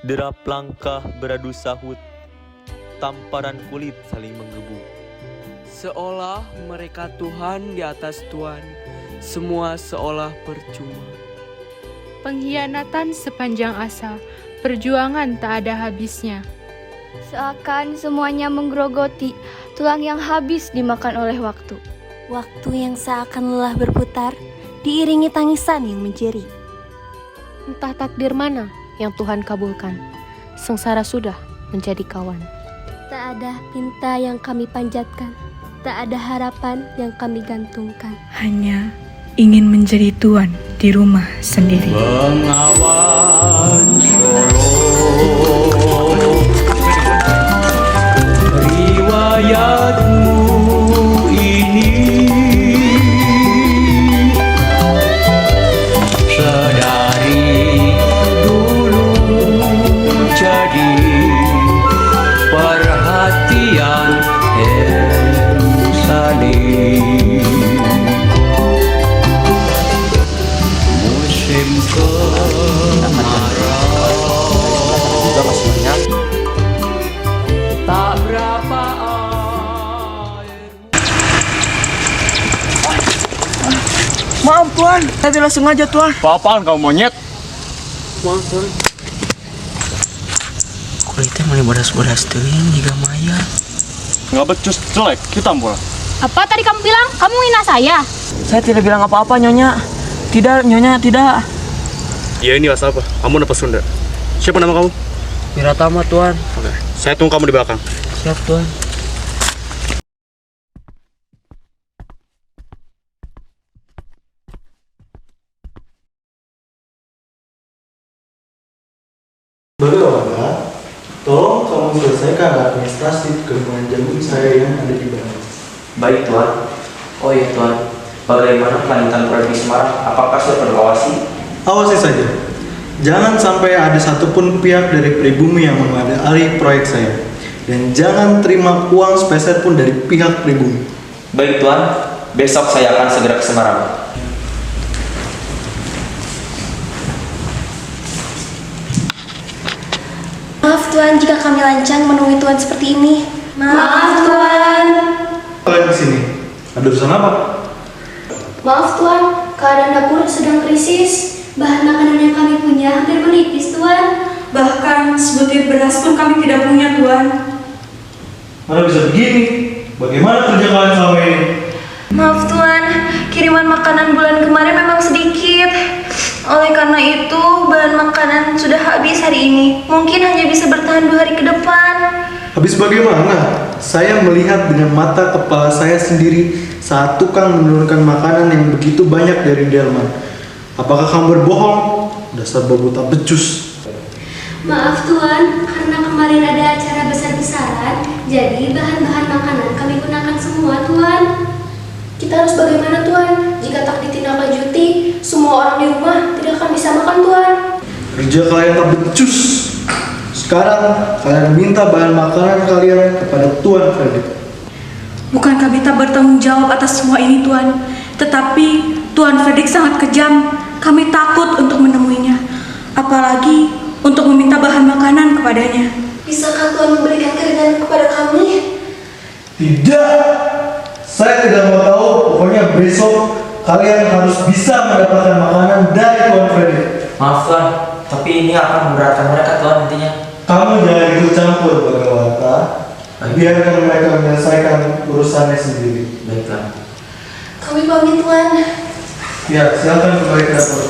Derap langkah beradu sahut, tamparan kulit saling menggebu. Seolah mereka Tuhan di atas Tuhan, semua seolah percuma. Pengkhianatan sepanjang asa, perjuangan tak ada habisnya. Seakan semuanya menggerogoti tulang yang habis dimakan oleh waktu. Waktu yang seakan lelah berputar, diiringi tangisan yang menjerit. Entah takdir mana yang Tuhan kabulkan, sengsara sudah menjadi kawan. Tak ada pinta yang kami panjatkan, tak ada harapan yang kami gantungkan. Hanya ingin menjadi tuan di rumah sendiri. Bengawan Solo, riwayatmu ini sedari dulu jadi perhatian saling. Musim kemarau tak berapa air. Maaf Tuan, saya tidak sengaja Tuan. Apa-apaan kamu monyet? Maaf Tuan. Kulitnya mulai bodas-bodas teuing juga Maya. Nggak becus, jelek, hitam pula. Apa tadi kamu bilang? Kamu hina saya? Saya tidak bilang apa-apa Nyonya. Tidak Nyonya, tidak. Ya ini bahasa apa? Kamu apa Sunda? Siapa nama kamu? Wiratama Tuan. Oke, saya tunggu kamu di belakang. Siap Tuan. Bagaimana? Tolong kamu selesaikan administrasi kandungan jagung saya yang ada di Bandung. Baik Tuan. Oh iya Tuan, bagaimana kelanjutan proyek di Semarang? Apakah sudah berkawasi? Awasi saja. Jangan sampai ada satupun pihak dari pribumi yang mengadili proyek saya. Dan jangan terima uang sepeser pun dari pihak pribumi. Baik Tuan, besok saya akan segera ke Semarang. Maaf Tuan jika kami lancang menemui Tuan seperti ini. Maaf Tuan. Kalian di sini ada urusan apa? Maaf Tuan, keadaan dapur sedang krisis. Bahan makanan yang kami punya hampir menipis Tuan. Bahkan sebutir beras pun kami tidak punya, Tuan. Mana bisa begini? Bagaimana kerja kalian selama ini? Maaf Tuan, kiriman makanan bulan kemarin memang sedikit. Oleh karena itu, bahan makanan sudah habis hari ini. Mungkin hanya bisa bertahan 2 hari ke depan. Habis bagaimana? Saya melihat dengan mata kepala saya sendiri saat tukang menurunkan makanan yang begitu banyak dari Delman. Apakah kamu berbohong? Dasar babu tak becus. Maaf Tuan, karena kemarin ada acara besar-besaran, jadi bahan-bahan makanan kami gunakan semua Tuan. Kita harus bagaimana Tuan? Jika tak ditindaklanjuti, semua orang di rumah tidak akan bisa makan Tuan. Kerja kalian tak becus. Sekarang kalian minta bahan makanan kalian kepada Tuan Freddy. Bukankah Bita bertanggung jawab atas semua ini, Tuan? Tetapi Tuan Fredrik sangat kejam. Kami takut untuk menemuinya. Apalagi untuk meminta bahan makanan kepadanya. Bisakah Tuan memberikan keringanan kepada kami? Tidak. Saya tidak mau tahu. Pokoknya besok kalian harus bisa mendapatkan makanan dari Tuan Freddy. Maaf Tuan, tapi ini akan memberatkan mereka Tuan nantinya. Kamu jangan ikut campur, Bagawata. Biarkan mereka menyelesaikan urusannya sendiri. Baik Tuan. Kami pamit Tuan. Ya, silakan kembali ke dapur.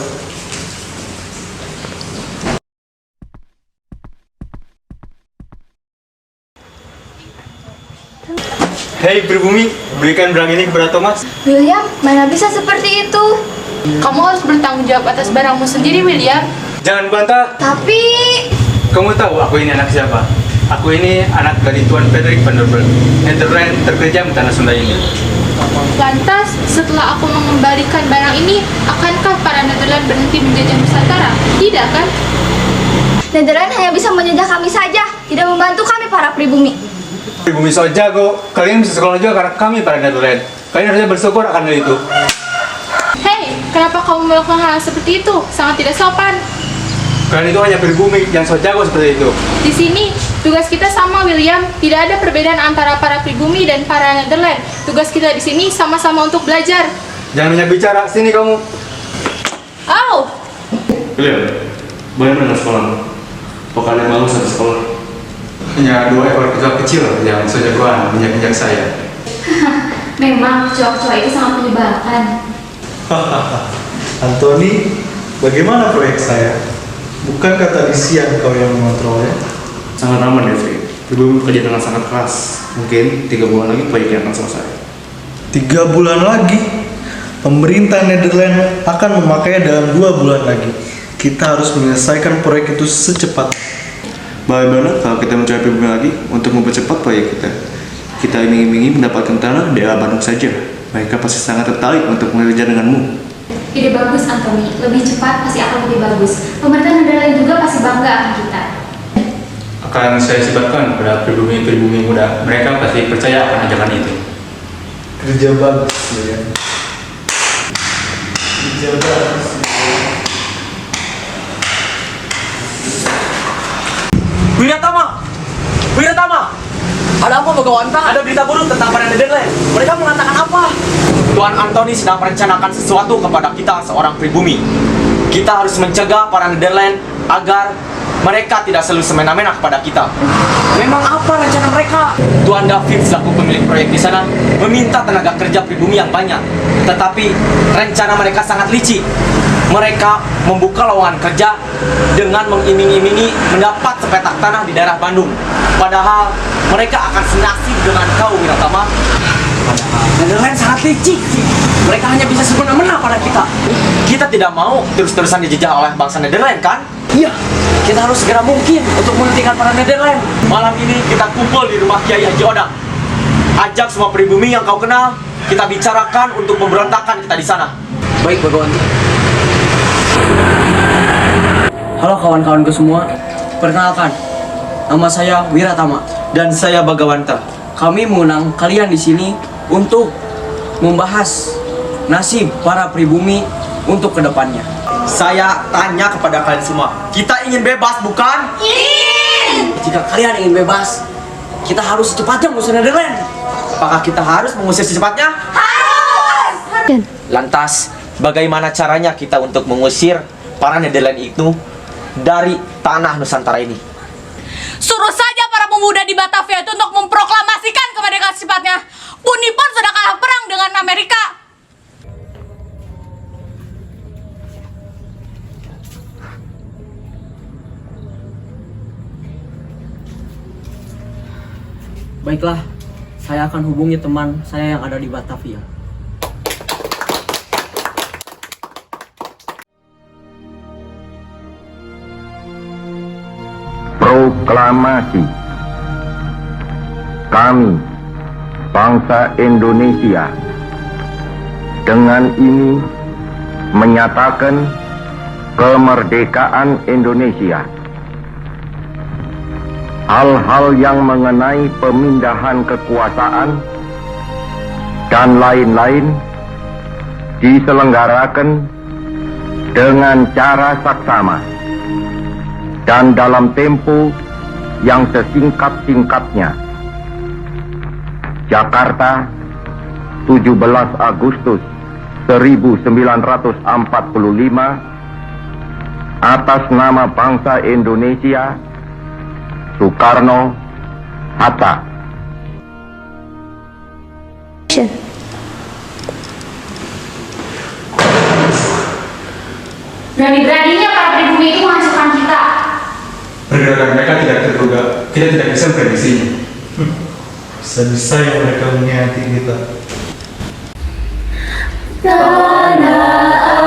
Hei pribumi, berikan berang ini kepada Thomas. William, mana bisa seperti itu? Kamu harus bertanggung jawab atas barangmu sendiri, William. Jangan bantah. Tapi... Kamu tahu aku ini anak siapa? Aku ini anak dari Tuan Frederick van der Bellen, Netherlands terkejam tanah Sunda ini. Lantas, setelah aku mengembalikan barang ini, akankah para Netherlands berhenti menjajah Nusantara? Tidak kan? Netherlands hanya bisa menjajah kami saja, tidak membantu kami para pribumi. Pribumi so jago, kalian bisa sekolah juga karena kami para Netherlands. Kalian harusnya bersyukur akan hal itu. Hei, kenapa kamu melakukan hal seperti itu? Sangat tidak sopan. Kalian itu hanya pribumi yang so jago seperti itu. Di sini, tugas kita sama, William. Tidak ada perbedaan antara para pribumi dan para Netherlands. Tugas kita di sini sama-sama untuk belajar. Jangan banyak bicara, sini kamu. Au! William, bagaimana sekolahmu? Apakah kalian bagus di sekolah? Hanya 2 ekor kecoa kecil yang so jagoan minyak-minyak saya. Memang kecoa-kecoa itu sangat menyebalkan. Anthony, bagaimana proyek saya? Bukankah tadi siang kau yang mengontrolnya? Sangat aman, Devri. Ibu bekerja dengan sangat keras. Mungkin 3 bulan lagi proyeknya akan selesai. 3 bulan lagi? Pemerintah Netherlands akan memakainya dalam 2 bulan lagi. Kita harus menyelesaikan proyek itu secepatnya. Bagaimana kalau kita mencari pribumi lagi untuk mempercepat proyek kita? Kita iming-imingi mendapatkan tanah di daerah Bandung saja. Mereka pasti sangat tertarik untuk bekerja denganmu. Ide bagus, Anthony. Lebih cepat pasti akan lebih bagus. Pemerintah Netherlands juga pasti bangga akan kita. Akan saya sebarkan pada pribumi-pribumi muda. Mereka pasti percaya akan ajakan itu. Kerja bagus, ya. Kerja bagus. Wiratama! Ada apa, Bagawanta? Ada berita buruk tentang para Netherlands. Mereka mengatakan apa? Tuan Anthony sedang merencanakan sesuatu kepada kita seorang pribumi. Kita harus mencegah para Netherlands agar mereka tidak selalu semena-mena kepada kita. Memang apa rencana mereka? Tuan David selaku pemilik proyek di sana meminta tenaga kerja pribumi yang banyak. Tetapi rencana mereka sangat licik. Mereka membuka lowongan kerja dengan mengiming-imingi mendapat sepetak tanah di daerah Bandung. Padahal mereka akan senasib dengan kau, Wiratama. Padahal Netherlands sangat licik. Mereka hanya bisa semena-mena pada kita. Kita tidak mau terus-terusan dijajah oleh bangsa Netherlands, kan? Iya, kita harus segera mungkin untuk menghentikan para Netherlands. Malam ini kita kumpul di rumah Kiai Haji Odang. Ajak semua pribumi yang kau kenal, kita bicarakan untuk pemberontakan kita di sana. Baik, Bagawanta. Halo kawan-kawanku semua, perkenalkan, nama saya Wiratama dan saya Bagawanta. Kami mengundang kalian di sini untuk membahas nasib para pribumi untuk kedepannya. Saya tanya kepada kalian semua, kita ingin bebas bukan? Ingin! Jika kalian ingin bebas, kita harus secepatnya mengusir Netherlands. Apakah kita harus mengusir secepatnya? Harus! Lantas, bagaimana caranya kita untuk mengusir para Netherlands itu dari tanah Nusantara ini? Suruh saja para pemuda di Batavia itu untuk memproklamasikan kemerdekaan secepatnya. Punipun sudah kalah perang dengan Amerika. Baiklah, saya akan hubungi teman saya yang ada di Batavia. Proklamasi. Kami, bangsa Indonesia, dengan ini menyatakan kemerdekaan Indonesia. Hal-hal yang mengenai pemindahan kekuasaan dan lain-lain diselenggarakan dengan cara saksama dan dalam tempo yang sesingkat-singkatnya. Jakarta, 17 Agustus 1945, atas nama bangsa Indonesia, Soekarno Hatta. Berani-beraninya para pribumi itu menghancurkan kita. Pergerakan mereka tidak terduga, kita tidak bisa memprediksinya. Bisa-bisa mereka mengkhianati kita. Tanah